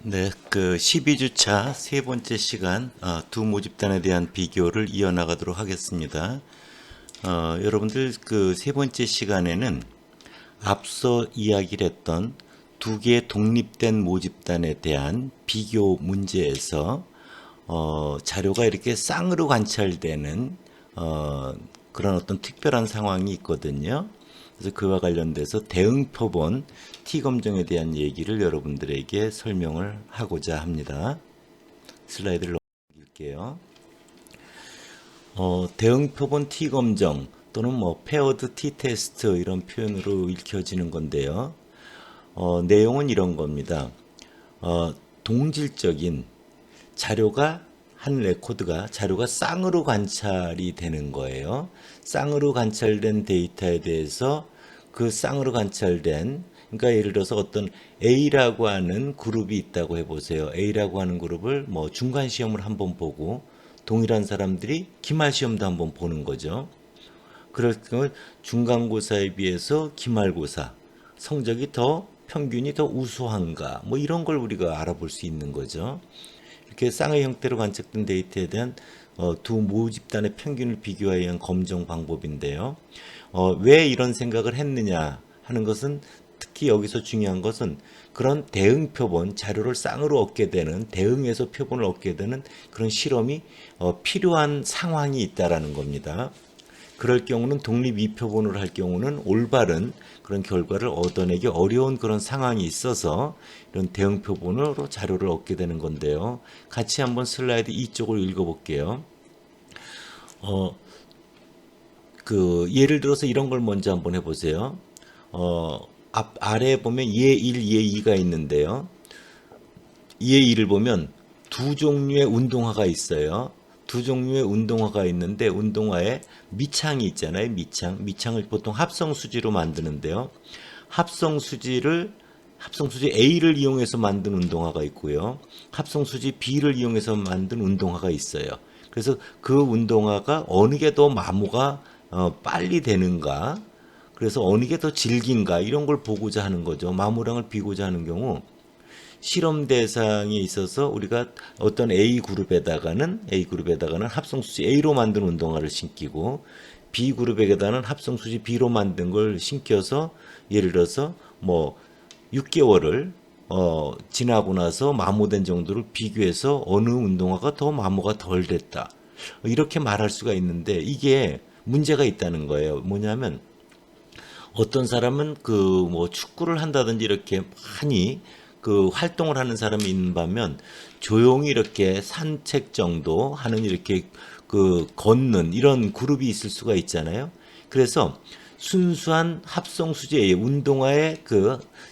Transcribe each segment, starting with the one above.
네, 12주차 세 번째 시간 두 모집단에 대한 비교를 이어나가도록 하겠습니다. 여러분들 세 번째 시간에는 앞서 이야기를 했던 두 개의 독립된 모집단에 대한 비교 문제에서 자료가 이렇게 쌍으로 관찰되는 그런 어떤 특별한 상황이 있거든요. 그래서 그와 관련돼서 대응표본 T검정에 대한 얘기를 여러분들에게 설명을 하고자 합니다. 슬라이드를 넘길게요. 대응표본 T검정 또는 페어드 T테스트 이런 표현으로 읽혀지는 건데요. 내용은 이런 겁니다. 동질적인 자료가 한 레코드가 자료가 쌍으로 관찰이 되는 거예요. 쌍으로 관찰된 데이터에 대해서 그 쌍으로 관찰된 그러니까 예를 들어서 어떤 A라고 하는 그룹이 있다고 해보세요. A라고 하는 그룹을 중간 시험을 한번 보고 동일한 사람들이 기말 시험도 한번 보는 거죠. 그럴 경우 중간고사에 비해서 기말고사 성적이 더 평균이 더 우수한가 이런 걸 우리가 알아볼 수 있는 거죠. 이렇게 쌍의 형태로 관측된 데이터에 대한 두 모집단의 평균을 비교하기 위한 검정 방법인데요. 왜 이런 생각을 했느냐 하는 것은 특히 여기서 중요한 것은 그런 대응 표본 자료를 쌍으로 얻게 되는 대응에서 표본을 얻게 되는 그런 실험이 필요한 상황이 있다라는 겁니다. 그럴 경우는 독립 이표본을 할 경우는 올바른 그런 결과를 얻어내기 어려운 그런 상황이 있어서 이런 대응 표본으로 자료를 얻게 되는 건데요. 같이 한번 슬라이드 2쪽을 읽어볼게요. 예를 들어서 이런 걸 먼저 한번 해보세요. 아래에 보면 예 1, 예 2가 있는데요. 예 1을 보면 두 종류의 운동화가 있어요. 두 종류의 운동화가 있는데 운동화에 밑창이 있잖아요. 밑창을 보통 합성수지로 만드는데요. 합성수지 A를 이용해서 만든 운동화가 있고요. 합성수지 B를 이용해서 만든 운동화가 있어요. 그래서 그 운동화가 어느 게 더 마모가 빨리 되는가, 그래서 어느 게 더 질긴가 이런 걸 보고자 하는 거죠. 마모량을 비고자 하는 경우 실험 대상에 있어서 우리가 어떤 A그룹에다가는 합성수지 A로 만든 운동화를 신기고 B그룹에다가는 합성수지 B로 만든 걸 신겨서 예를 들어서 6개월을 지나고 나서 마모된 정도를 비교해서 어느 운동화가 더 마모가 덜 됐다. 이렇게 말할 수가 있는데 이게 문제가 있다는 거예요. 뭐냐면 어떤 사람은 축구를 한다든지 이렇게 많이 활동을 하는 사람이 있는 반면 조용히 이렇게 산책 정도 하는 이렇게 걷는 이런 그룹이 있을 수가 있잖아요. 그래서 순수한 합성수지의 운동화의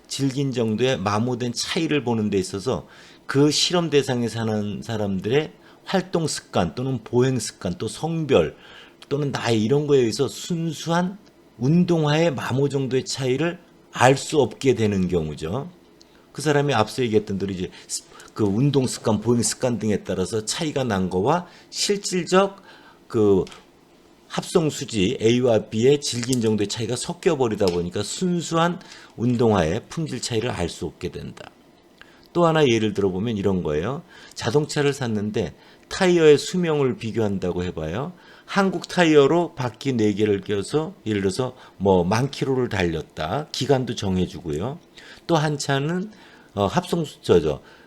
질긴 정도의 마모된 차이를 보는 데 있어서 그 실험 대상에 사는 사람들의 활동 습관 또는 보행 습관 또 성별 또는 나이 이런 거에 의해서 순수한 운동화의 마모 정도의 차이를 알 수 없게 되는 경우죠. 그 사람이 앞서 얘기했던 대로 이제 운동 습관, 보행 습관 등에 따라서 차이가 난 거와 실질적 합성 수지 A와 B의 질긴 정도의 차이가 섞여 버리다 보니까 순수한 운동화의 품질 차이를 알 수 없게 된다. 또 하나 예를 들어보면 이런 거예요. 자동차를 샀는데 타이어의 수명을 비교한다고 해봐요. 한국 타이어로 바퀴 4개를 껴서 예를 들어서 10,000km를 달렸다. 기간도 정해주고요. 또 한 차는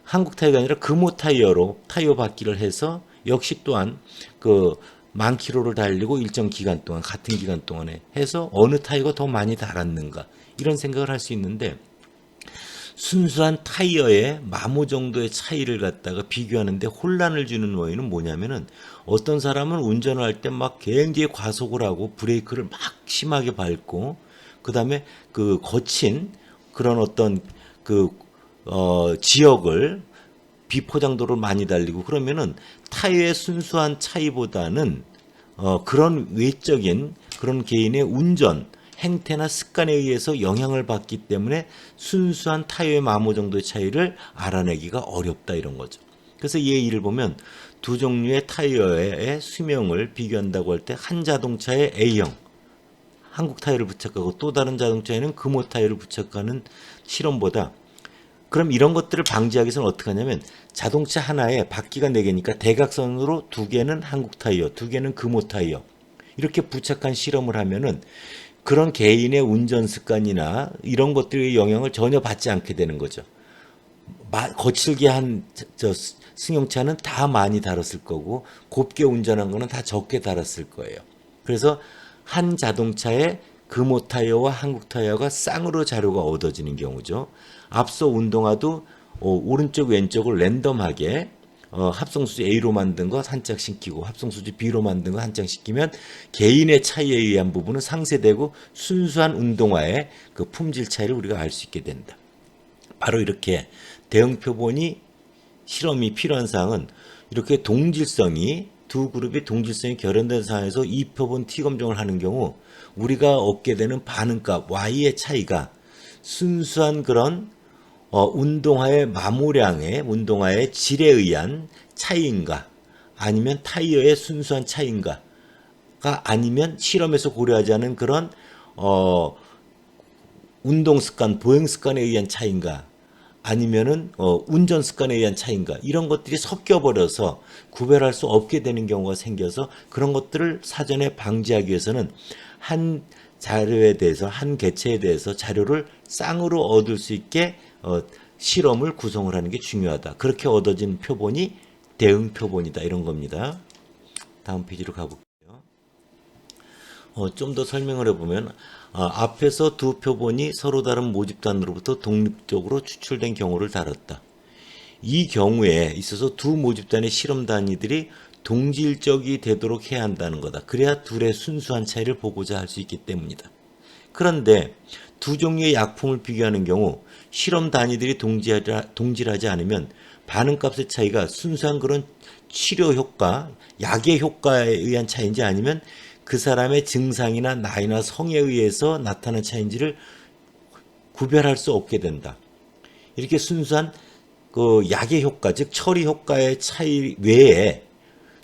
한국 타이어가 아니라 금호 타이어로 타이어 바퀴를 해서 역시 또한 10,000km를 달리고 일정 기간 동안 같은 기간 동안에 해서 어느 타이어가 더 많이 달았는가 이런 생각을 할 수 있는데 순수한 타이어의 마모 정도의 차이를 갖다가 비교하는데 혼란을 주는 원인은 뭐냐면은 어떤 사람은 운전을 할 때 막 굉장히 과속을 하고 브레이크를 막 심하게 밟고 그다음에 거친 그런 어떤 지역을 비포장도를 많이 달리고 그러면은 타이어의 순수한 차이보다는 그런 외적인 그런 개인의 운전 행태나 습관에 의해서 영향을 받기 때문에 순수한 타이어의 마모 정도의 차이를 알아내기가 어렵다 이런 거죠. 그래서 이 예를 보면 두 종류의 타이어의 수명을 비교한다고 할 때 한 자동차의 A형 한국 타이어를 부착하고 또 다른 자동차에는 금호 타이어를 부착하는 실험보다 그럼 이런 것들을 방지하기 위해서는 어떻게 하냐면 자동차 하나에 바퀴가 4개니까 대각선으로 2개는 한국 타이어, 2개는 금호 타이어 이렇게 부착한 실험을 하면은 그런 개인의 운전 습관이나 이런 것들의 영향을 전혀 받지 않게 되는 거죠. 거칠게 한 승용차는 다 많이 다뤘을 거고 곱게 운전한 거는 다 적게 다뤘을 거예요. 그래서 한 자동차에 금호 타이어와 한국 타이어가 쌍으로 자료가 얻어지는 경우죠. 앞서 운동화도 오른쪽 왼쪽을 랜덤하게 합성수지 A로 만든 거 한 짝 시키고 합성수지 B로 만든 거 한 짝 시키면 개인의 차이에 의한 부분은 상쇄되고 순수한 운동화의 그 품질 차이를 우리가 알 수 있게 된다. 바로 이렇게 대응 표본이 실험이 필요한 사항은 이렇게 동질성이 두 그룹의 동질성이 결연된 상황에서 이 표본 T 검정을 하는 경우 우리가 얻게 되는 반응값 Y의 차이가 순수한 그런 운동화의 마모량의 운동화의 질에 의한 차이인가 아니면 타이어의 순수한 차이인가가 아니면 실험에서 고려하지 않은 그런 운동 습관, 보행 습관에 의한 차이인가 아니면은 운전 습관에 의한 차이인가 이런 것들이 섞여 버려서 구별할 수 없게 되는 경우가 생겨서 그런 것들을 사전에 방지하기 위해서는 한 자료에 대해서 한 개체에 대해서 자료를 쌍으로 얻을 수 있게 실험을 구성을 하는 게 중요하다. 그렇게 얻어진 표본이 대응 표본이다 이런 겁니다. 다음 페이지로 가볼게요. 좀 더 설명을 해보면 앞에서 두 표본이 서로 다른 모집단으로부터 독립적으로 추출된 경우를 다뤘다. 이 경우에 있어서 두 모집단의 실험 단위들이 동질적이 되도록 해야 한다는 거다. 그래야 둘의 순수한 차이를 보고자 할 수 있기 때문이다. 그런데 두 종류의 약품을 비교하는 경우 실험 단위들이 동질하지 않으면 반응값의 차이가 순수한 그런 치료 효과, 약의 효과에 의한 차이인지 아니면 그 사람의 증상이나 나이나 성에 의해서 나타난 차이인지를 구별할 수 없게 된다. 이렇게 순수한 그 약의 효과, 즉 처리 효과의 차이 외에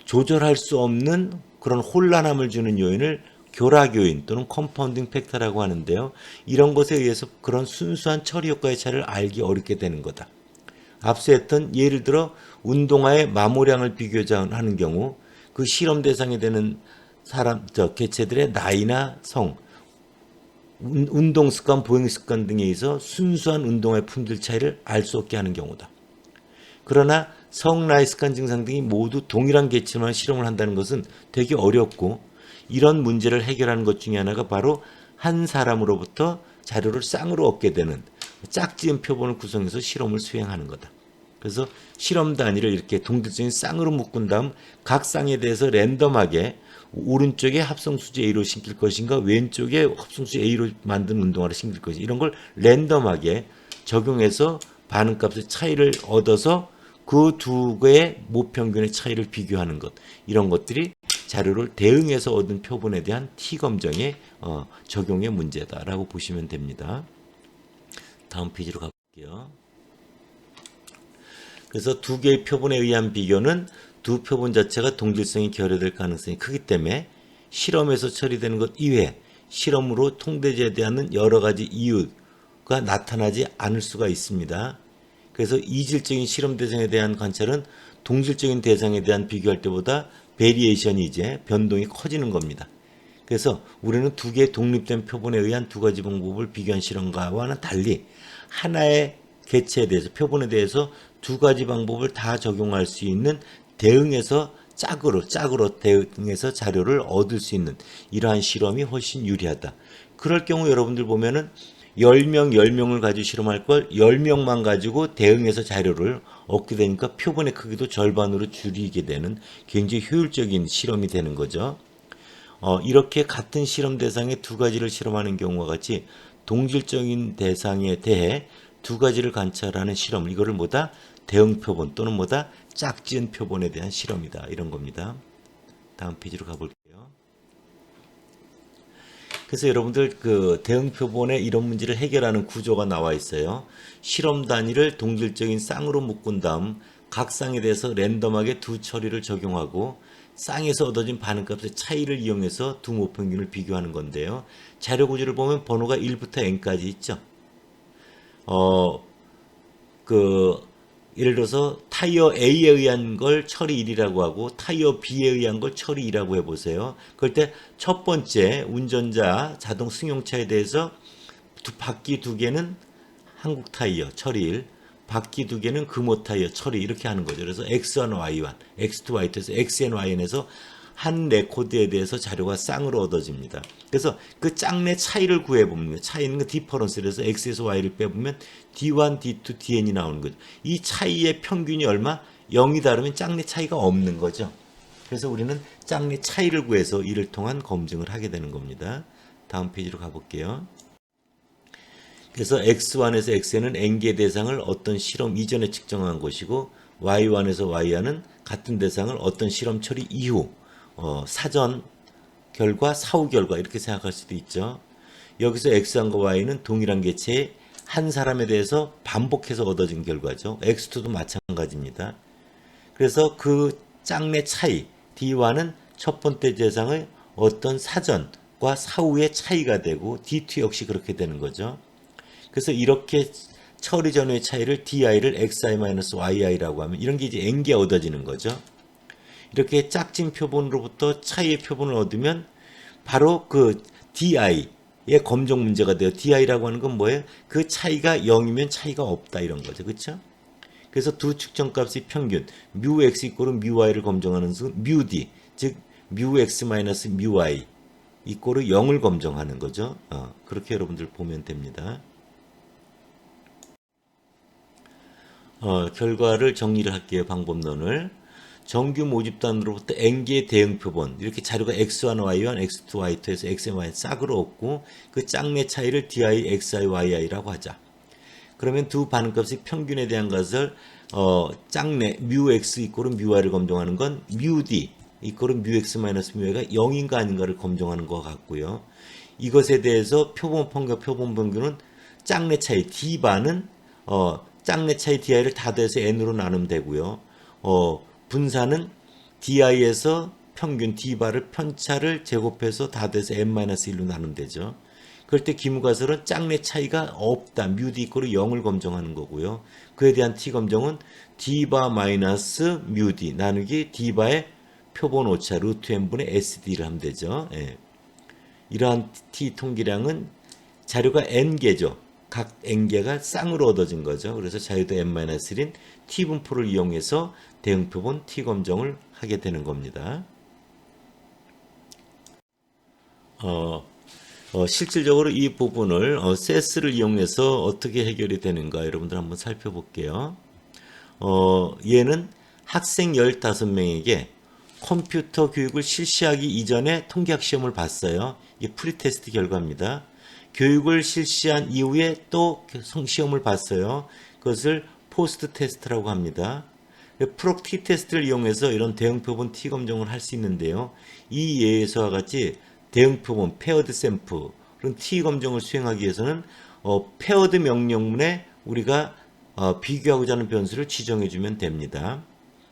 조절할 수 없는 그런 혼란함을 주는 요인을 교락 요인 또는 컴파운딩 팩터라고 하는데요. 이런 것에 의해서 그런 순수한 처리 효과의 차이를 알기 어렵게 되는 거다. 앞서 했던 예를 들어 운동화의 마모량을 비교하는 경우 그 실험 대상이 되는 개체들의 나이나 성, 운동 습관, 보행 습관 등에 의해서 순수한 운동화의 품질 차이를 알 수 없게 하는 경우다. 그러나 성, 나이, 습관 증상 등이 모두 동일한 개체만 실험을 한다는 것은 되게 어렵고 이런 문제를 해결하는 것 중에 하나가 바로 한 사람으로부터 자료를 쌍으로 얻게 되는 짝지은 표본을 구성해서 실험을 수행하는 거다. 그래서 실험 단위를 이렇게 동질적인 쌍으로 묶은 다음 각 쌍에 대해서 랜덤하게 오른쪽에 합성수지 A로 심길 것인가 왼쪽에 합성수지 A로 만든 운동화를 심길 것인가 이런 걸 랜덤하게 적용해서 반응값의 차이를 얻어서 그 두 개의 모평균의 차이를 비교하는 것 이런 것들이 자료를 대응해서 얻은 표본에 대한 T검정의 적용의 문제다라고 보시면 됩니다. 다음 페이지로 가볼게요. 그래서 두 개의 표본에 의한 비교는 두 표본 자체가 동질성이 결여될 가능성이 크기 때문에 실험에서 처리되는 것 이외에 실험으로 통대제되는 여러 가지 이유가 나타나지 않을 수가 있습니다. 그래서 이질적인 실험 대상에 대한 관찰은 동질적인 대상에 대한 비교할 때보다 베리에이션이 이제 변동이 커지는 겁니다. 그래서 우리는 두 개의 독립된 표본에 의한 두 가지 방법을 비교한 실험과는 달리 하나의 개체에 대해서 표본에 대해서 두 가지 방법을 다 적용할 수 있는 대응해서 짝으로 대응해서 자료를 얻을 수 있는 이러한 실험이 훨씬 유리하다. 그럴 경우 여러분들 보면은 10명을 가지고 실험할 걸 10명만 가지고 대응해서 자료를 얻게 되니까 표본의 크기도 절반으로 줄이게 되는 굉장히 효율적인 실험이 되는 거죠. 이렇게 같은 실험 대상에 두 가지를 실험하는 경우와 같이 동질적인 대상에 대해 두 가지를 관찰하는 실험, 이거를 뭐다? 대응 표본 또는 뭐다? 짝지은 표본에 대한 실험이다. 이런 겁니다. 다음 페이지로 가볼게요. 그래서 여러분들 그 대응 표본에 이런 문제를 해결하는 구조가 나와 있어요. 실험 단위를 동질적인 쌍으로 묶은 다음 각 쌍에 대해서 랜덤하게 두 처리를 적용하고 쌍에서 얻어진 반응값의 차이를 이용해서 두 모평균을 비교하는 건데요. 자료 구조를 보면 번호가 1부터 n까지 있죠. 그 예를 들어서 타이어 A에 의한 걸 처리 1이라고 하고 타이어 B에 의한 걸 처리 2라고 해보세요. 그럴 때 첫 번째 운전자 자동 승용차에 대해서 바퀴 두 개는 한국 타이어 처리 1, 바퀴 두 개는 금호 타이어 처리 이렇게 하는 거죠. 그래서 X1, Y1, X2, Y2에서 Xn, Yn에서 한 레코드에 대해서 자료가 쌍으로 얻어집니다. 그래서 그 짝내 차이를 구해보면 차이는 그 디퍼런스에서 X에서 Y를 빼보면 D1, D2, Dn이 나오는 거죠. 이 차이의 평균이 얼마? 0이 다르면 짝내 차이가 없는 거죠. 그래서 우리는 짝내 차이를 구해서 이를 통한 검증을 하게 되는 겁니다. 다음 페이지로 가볼게요. 그래서 X1에서 Xn은 N개의 대상을 어떤 실험 이전에 측정한 것이고 Y1에서 Yn은 같은 대상을 어떤 실험 처리 이후 사전 결과, 사후 결과 이렇게 생각할 수도 있죠. 여기서 X1과 Y는 동일한 개체의 한 사람에 대해서 반복해서 얻어진 결과죠. X2도 마찬가지입니다. 그래서 그 짝내 차이 D1은 첫 번째 대상의 어떤 사전과 사후의 차이가 되고 D2 역시 그렇게 되는 거죠. 그래서 이렇게 처리 전후의 차이를 DI를 XI-YI라고 하면 이런 게 이제 N개 얻어지는 거죠. 이렇게 짝진 표본으로부터 차이의 표본을 얻으면 바로 그 DI의 검정 문제가 돼요. DI라고 하는 건 뭐예요? 그 차이가 0이면 차이가 없다 이런 거죠. 그렇죠? 그래서 두 측정값의 평균 뮤x 이꼴은 뮤y를 검정하는 순 뮤d 즉 뮤x 마이너스 뮤y 이꼴은 0을 검정하는 거죠. 그렇게 여러분들 보면 됩니다. 결과를 정리를 할게요. 방법론을. 정규 모집단으로부터 N개의 대응 표본 이렇게 자료가 X1, Y1, X2, Y2에서 Xn, Y 짝으로 얻고 그 짝내 차이를 DI, XI, YI라고 하자. 그러면 두 반응값의 평균에 대한 것을 짝내 뮤x 이꼴은 뮤y를 검정하는 건 뮤d 이꼴은 뮤x 마이너스 뮤y가 0인가 아닌가를 검정하는 것 같고요. 이것에 대해서 표본 평균, 표본 평균은 짝내 차이 D반은 짝내 차이 DI를 다 더해서 N으로 나누면 되고요. 분산은 DI에서 평균 D바를 편차를 제곱해서 다 더해서 N-1로 나누면 되죠. 그럴 때 기무가설은 짝내 차이가 없다. 뮤D 이꼴은 0을 검정하는 거고요. 그에 대한 T 검정은 D바 마이너스 뮤D 나누기 D바의 표본 오차 루트 N분의 SD를 하면 되죠. 예. 이러한 T 통계량은 자료가 N개죠. 각 N개가 쌍으로 얻어진 거죠. 그래서 자유도 N-1인 T분포를 이용해서 대응표본 T검정을 하게 되는 겁니다. 실질적으로 이 부분을 세스를 이용해서 어떻게 해결이 되는가 여러분들 한번 살펴볼게요. 얘는 학생 15명에게 컴퓨터 교육을 실시하기 이전에 통계학 시험을 봤어요. 이게 프리테스트 결과입니다. 교육을 실시한 이후에 또 시험을 봤어요. 그것을 포스트 테스트라고 합니다. 프록 T 테스트를 이용해서 이런 대응 표본 T 검정을 할 수 있는데요. 이 예에서와 같이 대응 표본 페어드 샘플은 T 검정을 수행하기 위해서는 페어드 명령문에 우리가 비교하고자 하는 변수를 지정해 주면 됩니다.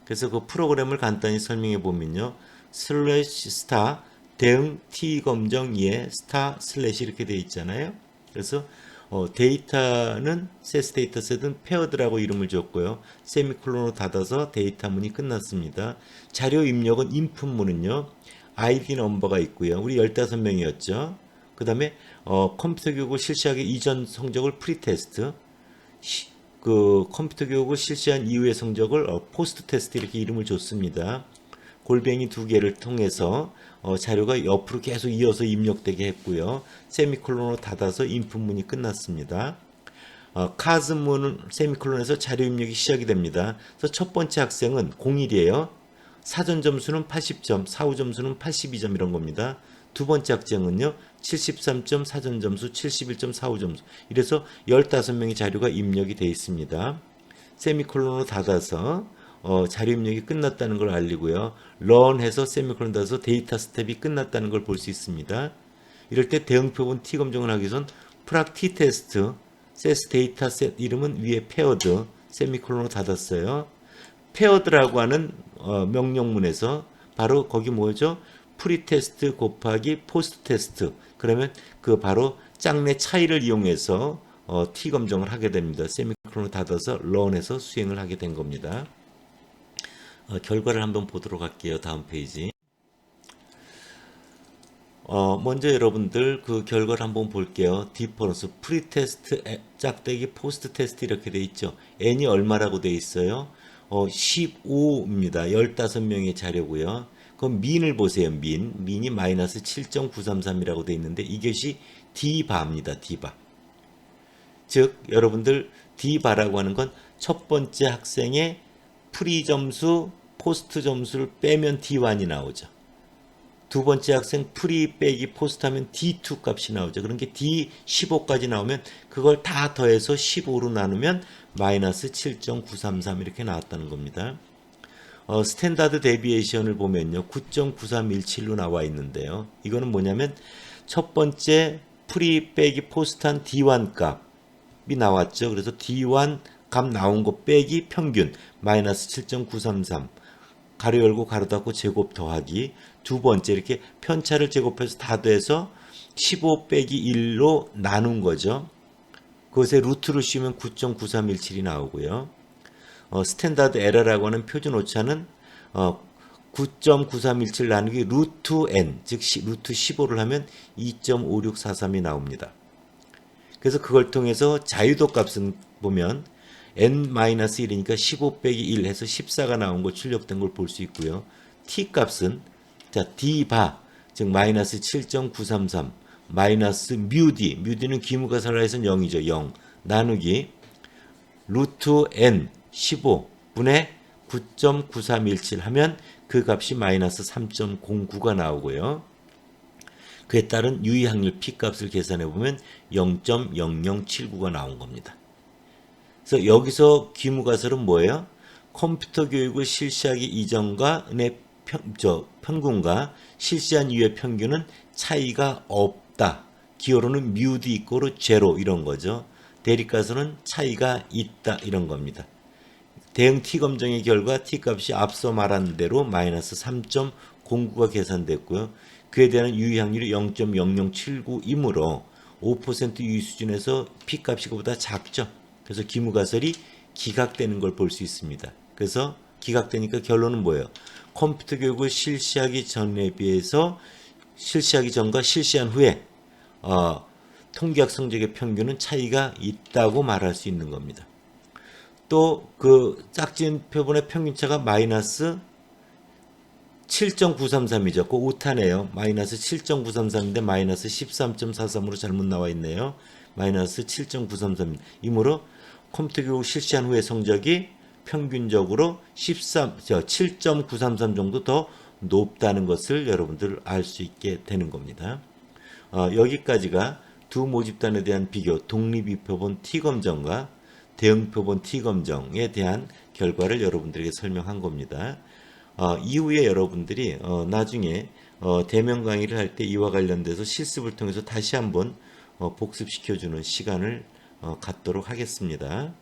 그래서 그 프로그램을 간단히 설명해 보면요. 슬래시 스타 대응 T 검정 2에 스타 슬래시 이렇게 되어 있잖아요. 그래서 데이터는 세스 데이터셋은 페어드라고 이름을 줬고요. 세미콜론으로 닫아서 데이터문이 끝났습니다. 자료 입력은 인풋문은요. ID 넘버가 있고요. 우리 15명이었죠. 그 다음에 컴퓨터 교육을 실시하기 이전 성적을 프리테스트, 그 컴퓨터 교육을 실시한 이후의 성적을 포스트 테스트 이렇게 이름을 줬습니다. 골뱅이 두 개를 통해서 자료가 옆으로 계속 이어서 입력되게 했고요. 세미콜론으로 닫아서 인풋문이 끝났습니다. 카즈문은 세미콜론에서 자료 입력이 시작이 됩니다. 그래서 첫 번째 학생은 01이에요. 사전 점수는 80점, 사후 점수는 82점 이런 겁니다. 두 번째 학생은요. 73점 사전 점수, 71점 사후 점수. 이래서 15명의 자료가 입력이 되어 있습니다. 세미콜론으로 닫아서 자료 입력이 끝났다는 걸 알리고요. 런해서 세미콜론 닫아서 데이터 스텝이 끝났다는 걸 볼 수 있습니다. 이럴 때 대응 표본 T 검정을 하기 위해선 프락 T 테스트, 세스 데이터셋 이름은 위에 페어드, 세미콜론으로 닫았어요. 페어드라고 하는 명령문에서 바로 거기 뭐죠? 프리테스트 곱하기 포스트 테스트. 그러면 그 바로 짝내 차이를 이용해서 T 검정을 하게 됩니다. 세미콜론 그럼 닫아서 런에서 수행을 하게 된 겁니다. 결과를 한번 보도록 할게요. 다음 페이지. 먼저 여러분들 그 결과를 한번 볼게요. 디퍼런스, 프리테스트, 짝대기, 포스트 테스트 이렇게 돼 있죠. n이 얼마라고 돼 있어요? 15입니다. 15명의 자료고요. 그럼 민을 보세요. 민이 마이너스 7.933이라고 돼 있는데 이것이 D바입니다. D바. 즉 여러분들 D바라고 하는 건 첫 번째 학생의 프리 점수, 포스트 점수를 빼면 D1이 나오죠. 두 번째 학생 프리 빼기 포스트 하면 D2 값이 나오죠. 그런 게 D15까지 나오면 그걸 다 더해서 15로 나누면 마이너스 7.933 이렇게 나왔다는 겁니다. 스탠다드 데비에이션을 보면요. 9.9317로 나와 있는데요. 이거는 뭐냐면 첫 번째 프리 빼기 포스트한 D1 값이 나왔죠. 그래서 D1 값 나온 거 빼기 평균 마이너스 7.933 가로 열고 가로 닫고 제곱 더하기 두 번째 이렇게 편차를 제곱해서 다 더해서 15 빼기 1로 나눈 거죠. 그것에 루트를 씌우면 9.9317이 나오고요. 스탠다드 에러라고 하는 표준 오차는 9.9317 나누기 루트 n 즉 루트 15를 하면 2.5643이 나옵니다. 그래서 그걸 통해서 자유도 값은 보면 n-1이니까 15 빼기 1 해서 14가 나온 거 출력된 걸 볼 수 있고요. t 값은 자 d바 즉 마이너스 7.933 마이너스 뮤d는 기무가 살아있어 0이죠. 0 나누기 루트 n 15분의 9.9317 하면 그 값이 마이너스 3.09가 나오고요. 그에 따른 유의확률 P값을 계산해 보면 0.0079가 나온 겁니다. 그래서 여기서 기무가설은 뭐예요? 컴퓨터 교육을 실시하기 이전과의 평균과 실시한 이후의 평균은 차이가 없다. 기호로는 뮤d 이꼬르 제로 이런 거죠. 대립가설은 차이가 있다 이런 겁니다. 대응 T검정의 결과 T값이 앞서 말한 대로 마이너스 3.09가 계산됐고요. 그에 대한 유의확률이 0.0079이므로 5% 유의 수준에서 P값이 그보다 작죠. 그래서 기무가설이 기각되는 걸 볼 수 있습니다. 그래서 기각되니까 결론은 뭐예요? 컴퓨터 교육을 실시하기 전에 비해서 실시하기 전과 실시한 후에 통계학 성적의 평균은 차이가 있다고 말할 수 있는 겁니다. 또 그 짝진 표본의 평균차가 마이너스 7.933이죠. 그 오타네요. 마이너스 7.933인데 마이너스 13.43으로 잘못 나와 있네요. 마이너스 7.933. 이므로 컴퓨터 교육 실시한 후의 성적이 평균적으로 7.933 정도 더 높다는 것을 여러분들 알 수 있게 되는 겁니다. 여기까지가 두 모집단에 대한 비교, 독립유표본 T검정과 대응표본 T검정에 대한 결과를 여러분들에게 설명한 겁니다. 이후에 여러분들이 나중에 대면 강의를 할 때 이와 관련돼서 실습을 통해서 다시 한번 복습시켜주는 시간을 갖도록 하겠습니다.